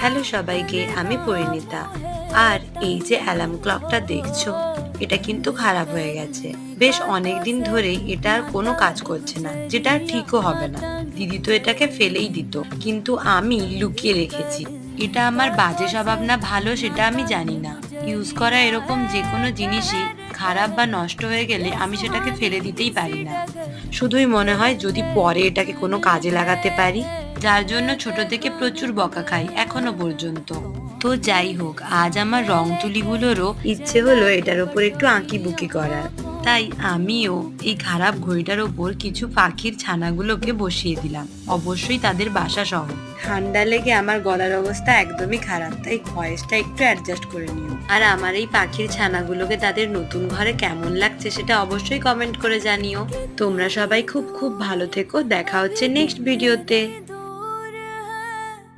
Hello সবাইকে, আমি পরিণীতা। আর এই যে অ্যালার্ম ক্লকটা দেখছো, এটা কিন্তু খারাপ হয়ে গেছে। বেশ অনেক দিন ধরেই এটা আর কোনো কাজ করছে না, যেটা আর ঠিকও হবে না। দিদি তো এটাকে ফেলেই দিত, কিন্তু আমি লুকিয়ে রেখেছি। এটা আমার বাজে স্বভাব না ভালো সেটা আমি জানি না। ইউজ করা এরকম যে কোনো জিনিসই খারাপ বা নষ্ট হয়ে গেলে আমি সেটাকে ফেলে দিতেই পারি না। শুধুই মনে হয় যদি পরে এটাকে কোনো কাজে লাগাতে পারি, যার জন্য ছোট থেকে প্রচুর বকা খাই এখনো পর্যন্ত। তো যাই হোক, আজ আমার রং তুলিগুলোরও ইচ্ছে হলো এটার ওপর একটু আঁকিবুকি করার। তাই আমিও এই খারাপ ঘড়িটার ওপর কিছু পাখির ছানাগুলোকে বসিয়ে দিলাম, অবশ্যই তাদের বাসা সহ। ঠান্ডা লেগে আমার গলার অবস্থা একদমই খারাপ, তাই ভয়েসটা একটু অ্যাডজাস্ট করে নিও। আর আমার এই পাখির ছানাগুলোকে তাদের নতুন ঘরে কেমন লাগছে সেটা অবশ্যই কমেন্ট করে জানিও। তোমরা সবাই খুব খুব ভালো থেকো, দেখা হচ্ছে নেক্সট ভিডিওতে।